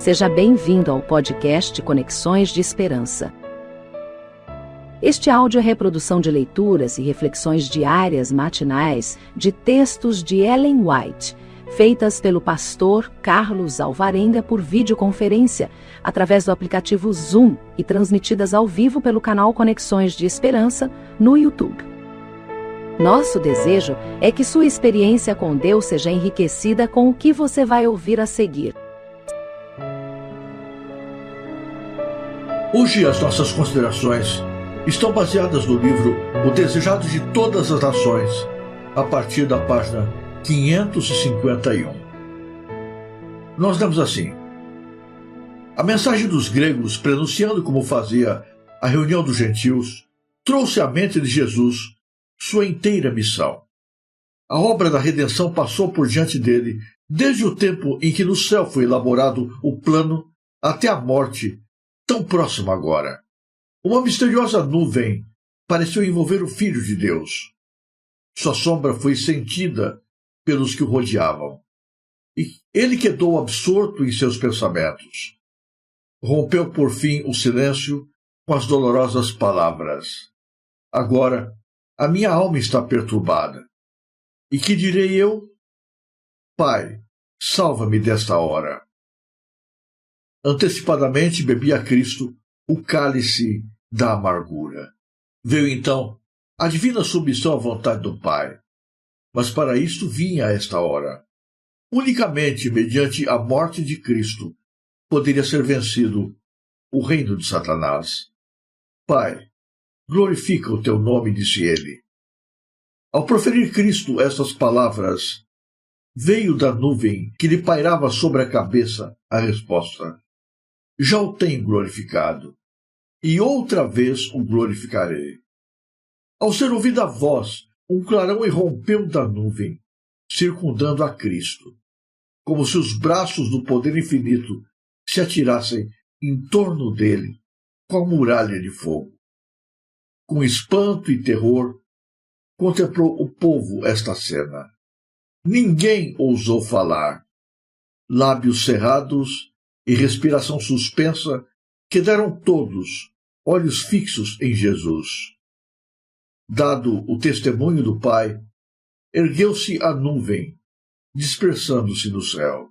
Seja bem-vindo ao podcast Conexões de Esperança. Este áudio é reprodução de leituras e reflexões diárias matinais de textos de Ellen White, feitas pelo pastor Carlos Alvarenga por videoconferência, através do aplicativo Zoom e transmitidas ao vivo pelo canal Conexões de Esperança no YouTube. Nosso desejo é que sua experiência com Deus seja enriquecida com o que você vai ouvir a seguir. Hoje as nossas considerações estão baseadas no livro O Desejado de Todas as Nações, a partir da página 551. Nós lemos assim: a mensagem dos gregos, prenunciando como fazia a reunião dos gentios, trouxe à mente de Jesus sua inteira missão. A obra da redenção passou por diante dele, desde o tempo em que no céu foi elaborado o plano, até a morte, tão próxima agora. Uma misteriosa nuvem pareceu envolver o Filho de Deus. Sua sombra foi sentida pelos que o rodeavam. E ele quedou absorto em seus pensamentos. Rompeu por fim o silêncio com as dolorosas palavras: agora a minha alma está perturbada. E que direi eu? Pai, salva-me desta hora. Antecipadamente bebia a Cristo o cálice da amargura. Veio então a divina submissão à vontade do Pai. Mas para isto vinha a esta hora. Unicamente mediante a morte de Cristo poderia ser vencido o reino de Satanás. Pai, glorifica o teu nome, disse ele. Ao proferir Cristo estas palavras, veio da nuvem que lhe pairava sobre a cabeça a resposta: já o tenho glorificado, e outra vez o glorificarei. Ao ser ouvida a voz, um clarão irrompeu da nuvem, circundando a Cristo, como se os braços do poder infinito se atirassem em torno dele com a muralha de fogo. Com espanto e terror, contemplou o povo esta cena. Ninguém ousou falar. Lábios cerrados e respiração suspensa, quedaram todos olhos fixos em Jesus. Dado o testemunho do Pai, ergueu-se a nuvem, dispersando-se no céu.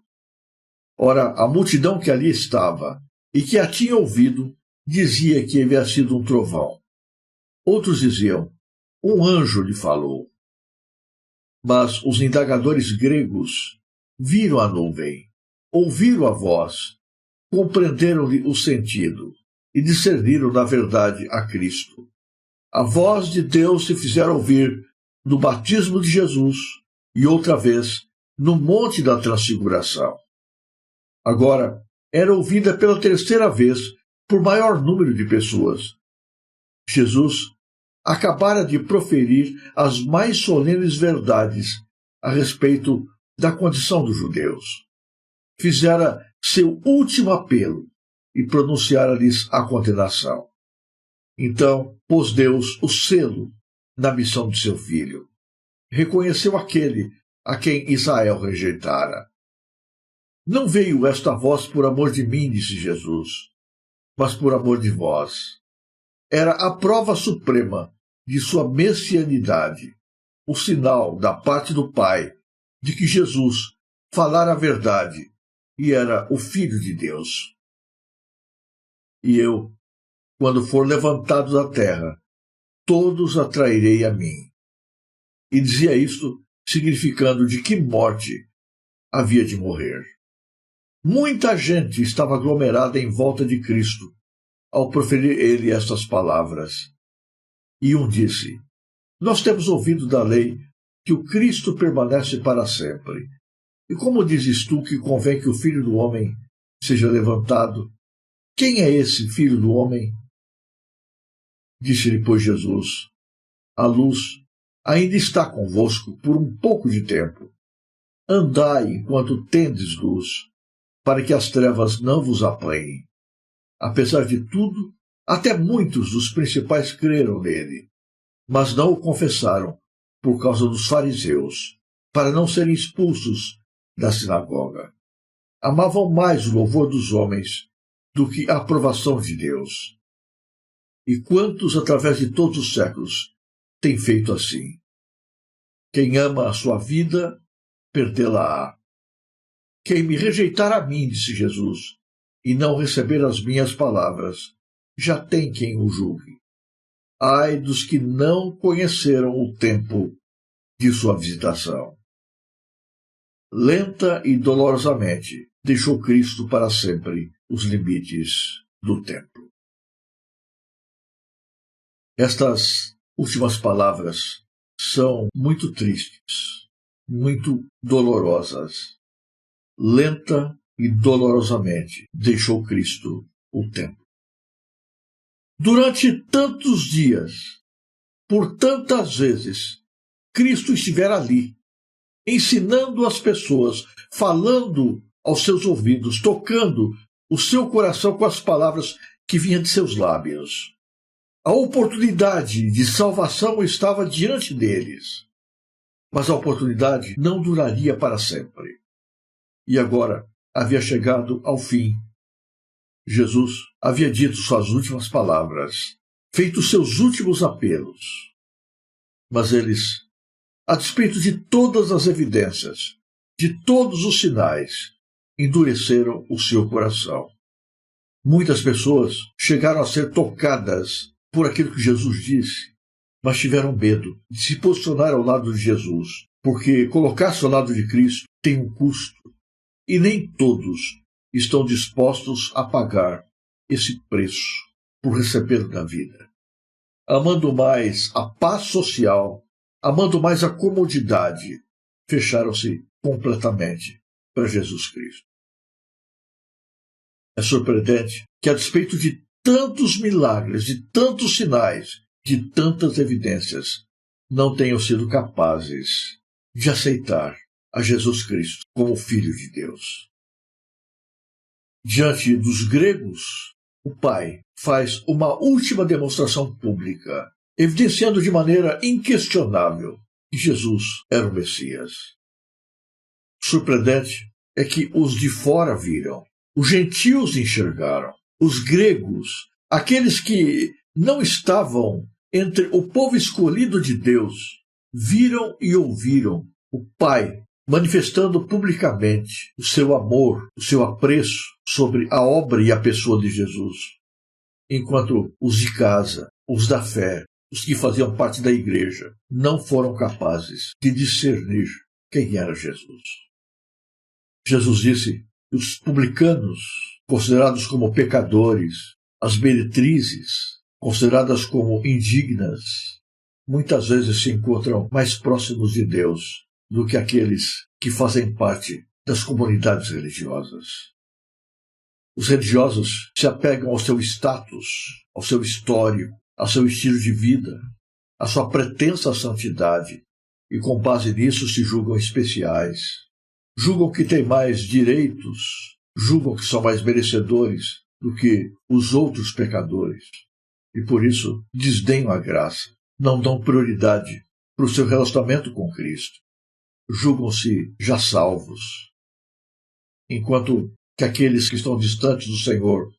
Ora, a multidão que ali estava e que a tinha ouvido dizia que havia sido um trovão. Outros diziam: um anjo lhe falou. Mas os indagadores gregos viram a nuvem, ouviram a voz, compreenderam-lhe o sentido e discerniram na verdade a Cristo. A voz de Deus se fizera ouvir no batismo de Jesus e outra vez no Monte da Transfiguração. Agora era ouvida pela terceira vez por maior número de pessoas. Jesus acabara de proferir as mais solenes verdades a respeito da condição dos judeus. Fizera seu último apelo e pronunciara-lhes a condenação. Então pôs Deus o selo na missão de seu filho. Reconheceu aquele a quem Israel rejeitara. Não veio esta voz por amor de mim, disse Jesus, mas por amor de vós. Era a prova suprema de sua messianidade, o sinal da parte do Pai de que Jesus falara a verdade e era o Filho de Deus. E eu, quando for levantado da terra, todos atrairei a mim. E dizia isto, significando de que morte havia de morrer. Muita gente estava aglomerada em volta de Cristo, ao proferir ele estas palavras. E um disse: nós temos ouvido da lei que o Cristo permanece para sempre. E como dizes tu que convém que o Filho do Homem seja levantado? Quem é esse Filho do Homem? Disse-lhe, pois, Jesus: a luz ainda está convosco por um pouco de tempo. Andai enquanto tendes luz, para que as trevas não vos apanhem. Apesar de tudo, até muitos dos principais creram nele, mas não o confessaram por causa dos fariseus, para não serem expulsos da sinagoga. amavam mais o louvor dos homens do que a aprovação de Deus. E quantos, através de todos os séculos, têm feito assim? Quem ama a sua vida, perdê-la-á. Quem me rejeitar a mim, disse Jesus, e não receber as minhas palavras, já tem quem o julgue. Ai dos que não conheceram o tempo de sua visitação. Lenta e dolorosamente deixou Cristo para sempre os limites do templo. Estas últimas palavras são muito tristes, muito dolorosas. Lenta e dolorosamente deixou Cristo o templo. Durante tantos dias, por tantas vezes, Cristo estivera ali, ensinando as pessoas, falando aos seus ouvidos, tocando o seu coração com as palavras que vinham de seus lábios. A oportunidade de salvação estava diante deles, mas a oportunidade não duraria para sempre. E agora havia chegado ao fim. Jesus havia dito suas últimas palavras, feito seus últimos apelos. Mas eles, a despeito de todas as evidências, de todos os sinais, endureceram o seu coração. Muitas pessoas chegaram a ser tocadas por aquilo que Jesus disse, mas tiveram medo de se posicionar ao lado de Jesus, porque colocar-se ao lado de Cristo tem um custo, e nem todos estão dispostos a pagar esse preço por receber da vida. Amando mais a paz social, amando mais a comodidade, fecharam-se completamente para Jesus Cristo. É surpreendente que, a despeito de tantos milagres, de tantos sinais, de tantas evidências, não tenham sido capazes de aceitar a Jesus Cristo como Filho de Deus. Diante dos gregos, o Pai faz uma última demonstração pública, evidenciando de maneira inquestionável que Jesus era o Messias. Surpreendente é que os de fora viram, os gentios enxergaram, os gregos, aqueles que não estavam entre o povo escolhido de Deus, viram e ouviram o Pai manifestando publicamente o seu amor, o seu apreço sobre a obra e a pessoa de Jesus, enquanto os de casa, os da fé, os que faziam parte da igreja, não foram capazes de discernir quem era Jesus. Jesus disse que os publicanos, considerados como pecadores, as meretrizes, consideradas como indignas, muitas vezes se encontram mais próximos de Deus do que aqueles que fazem parte das comunidades religiosas. Os religiosos se apegam ao seu status, ao seu histórico, ao seu estilo de vida, à sua pretensa santidade, e com base nisso se julgam especiais. Julgam que têm mais direitos, julgam que são mais merecedores do que os outros pecadores. E por isso desdenham a graça, não dão prioridade para o seu relacionamento com Cristo. Julgam-se já salvos, enquanto que aqueles que estão distantes do Senhor,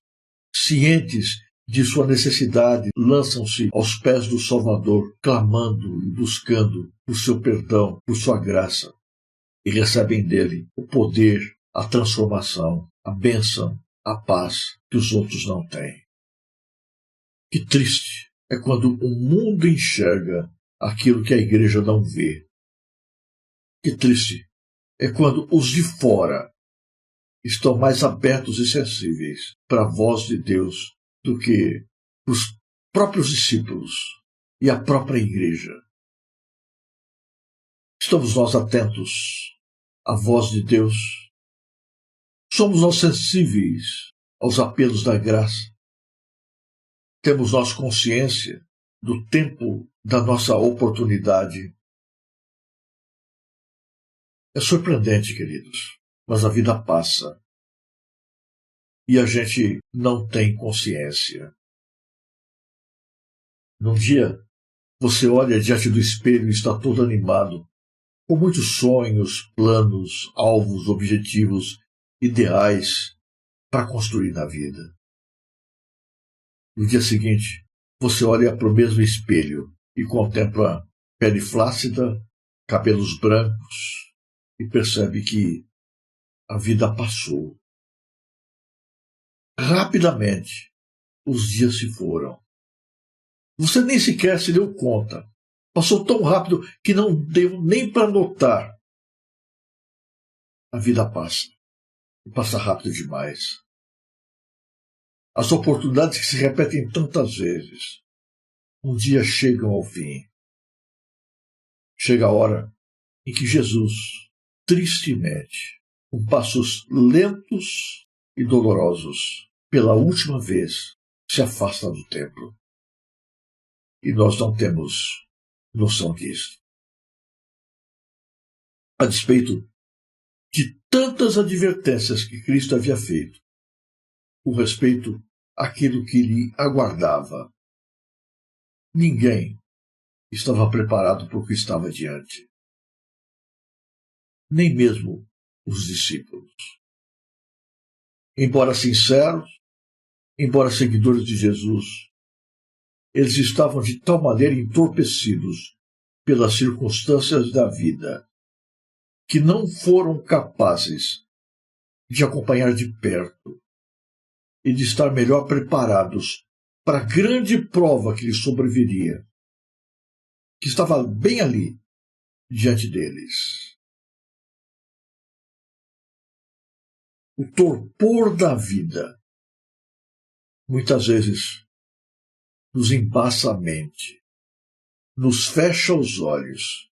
cientes de sua necessidade, lançam-se aos pés do Salvador, clamando e buscando o seu perdão, por sua graça, e recebem dele o poder, a transformação, a bênção, a paz que os outros não têm. Que triste é quando o mundo enxerga aquilo que a igreja não vê. Que triste é quando os de fora estão mais abertos e sensíveis para a voz de Deus do que os próprios discípulos e a própria igreja. Estamos nós atentos à voz de Deus? Somos nós sensíveis aos apelos da graça? Temos nós consciência do tempo da nossa oportunidade? É surpreendente, queridos, mas a vida passa e a gente não tem consciência. Num dia, você olha diante do espelho e está todo animado, com muitos sonhos, planos, alvos, objetivos, ideais para construir na vida. No dia seguinte, você olha para o mesmo espelho e contempla pele flácida, cabelos brancos e percebe que a vida passou. Rapidamente, os dias se foram. Você nem sequer se deu conta. Passou tão rápido que não deu nem para notar. A vida passa. E passa rápido demais. As oportunidades que se repetem tantas vezes, um dia chegam ao fim. Chega a hora em que Jesus, tristemente, com passos lentos e dolorosos, pela última vez, se afasta do templo. E nós não temos noção disso. A despeito de tantas advertências que Cristo havia feito, com respeito àquilo que lhe aguardava, ninguém estava preparado para o que estava diante. Nem mesmo os discípulos. Embora sinceros, embora seguidores de Jesus, eles estavam de tal maneira entorpecidos pelas circunstâncias da vida que não foram capazes de acompanhar de perto e de estar melhor preparados para a grande prova que lhes sobreviria, que estava bem ali, diante deles. O torpor da vida muitas vezes nos embaça a mente, nos fecha os olhos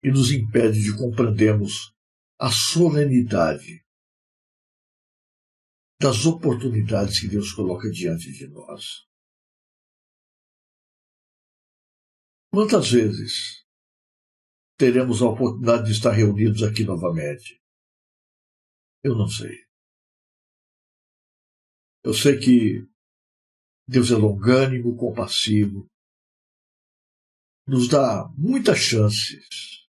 e nos impede de compreendermos a solenidade das oportunidades que Deus coloca diante de nós. Quantas vezes teremos a oportunidade de estar reunidos aqui novamente? Eu não sei. Eu sei que Deus é longânimo, compassivo, nos dá muitas chances,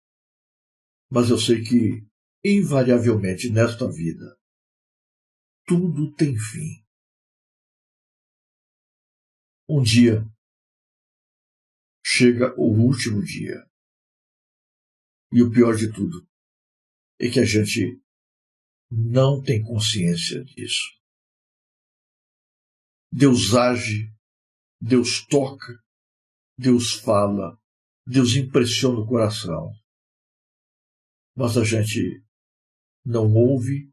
mas eu sei que, invariavelmente, nesta vida, tudo tem fim. Um dia chega o último dia. E o pior de tudo é que a gente não tem consciência disso. Deus age, Deus toca, Deus fala, Deus impressiona o coração. Mas a gente não ouve,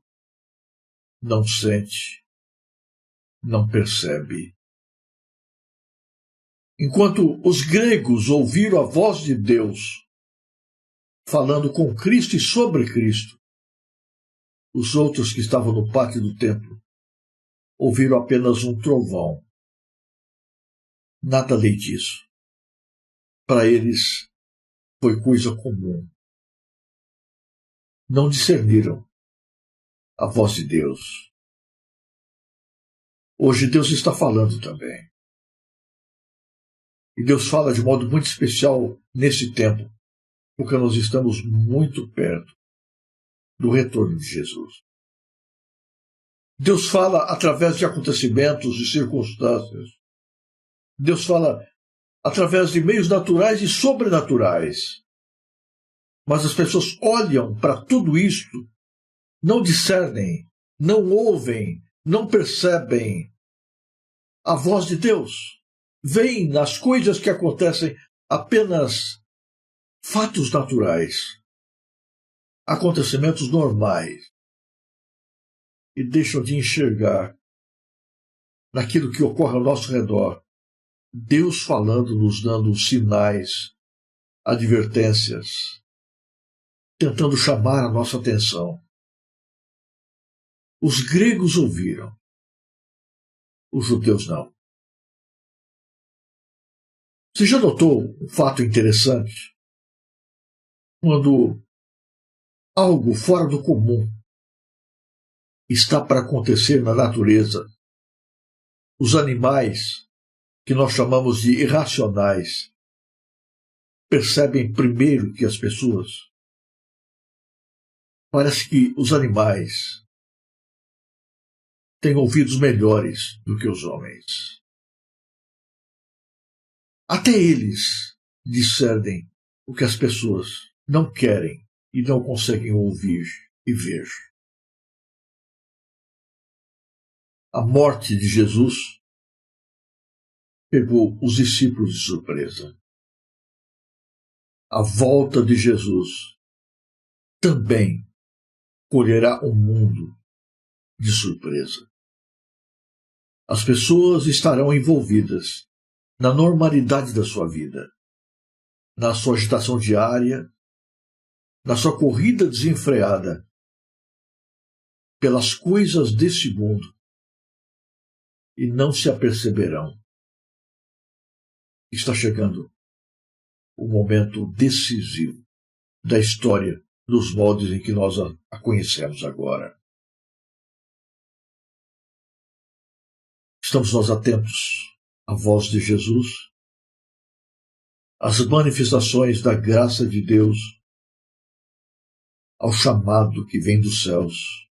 não sente, não percebe. Enquanto os gregos ouviram a voz de Deus falando com Cristo e sobre Cristo, os outros que estavam no pátio do templo ouviram apenas um trovão. Nada além disso. Para eles foi coisa comum. Não discerniram a voz de Deus. Hoje Deus está falando também. E Deus fala de modo muito especial nesse tempo, porque nós estamos muito perto do retorno de Jesus. Deus fala através de acontecimentos e circunstâncias. Deus fala através de meios naturais e sobrenaturais. Mas as pessoas olham para tudo isto, não discernem, não ouvem, não percebem a voz de Deus. Veem nas coisas que acontecem apenas fatos naturais, acontecimentos normais, e deixam de enxergar naquilo que ocorre ao nosso redor, Deus falando, nos dando sinais, advertências, tentando chamar a nossa atenção. Os gregos ouviram, os judeus não. Você já notou um fato interessante? Quando algo fora do comum está para acontecer na natureza, os animais, que nós chamamos de irracionais, percebem primeiro que as pessoas. Parece que os animais têm ouvidos melhores do que os homens. Até eles discernem o que as pessoas não querem e não conseguem ouvir e ver. A morte de Jesus pegou os discípulos de surpresa. A volta de Jesus também colherá o mundo de surpresa. As pessoas estarão envolvidas na normalidade da sua vida, na sua agitação diária, na sua corrida desenfreada pelas coisas deste mundo, e não se aperceberão. Está chegando o momento decisivo da história dos moldes em que nós a conhecemos agora. Estamos nós atentos à voz de Jesus, às manifestações da graça de Deus, ao chamado que vem dos céus,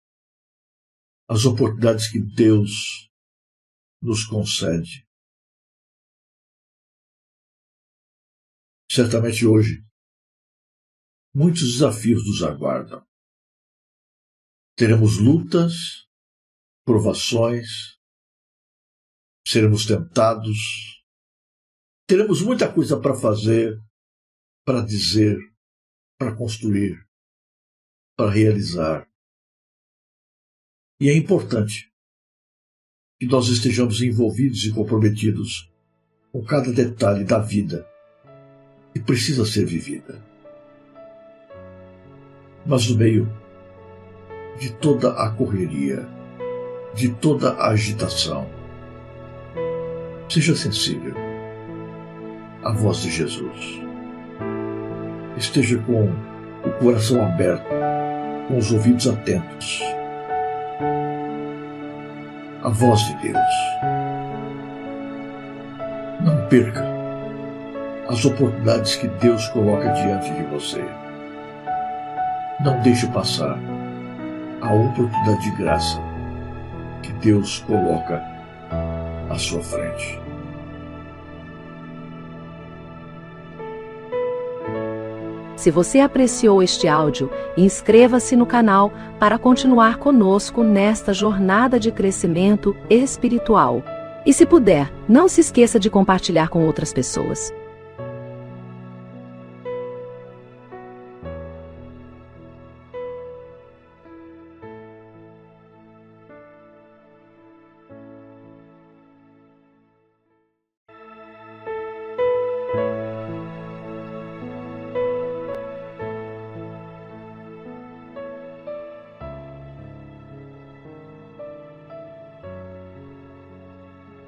às oportunidades que Deus nos concede. Certamente hoje, muitos desafios nos aguardam. Teremos lutas, provações, seremos tentados, teremos muita coisa para fazer, para dizer, para construir, para realizar. E é importante que nós estejamos envolvidos e comprometidos com cada detalhe da vida que precisa ser vivida. Mas no meio de toda a correria, de toda a agitação, seja sensível à voz de Jesus. Esteja com o coração aberto, com os ouvidos atentos à voz de Deus. Não perca as oportunidades que Deus coloca diante de você. Não deixe passar a oportunidade de graça que Deus coloca à sua frente. Se você apreciou este áudio, inscreva-se no canal para continuar conosco nesta jornada de crescimento espiritual. E se puder, não se esqueça de compartilhar com outras pessoas.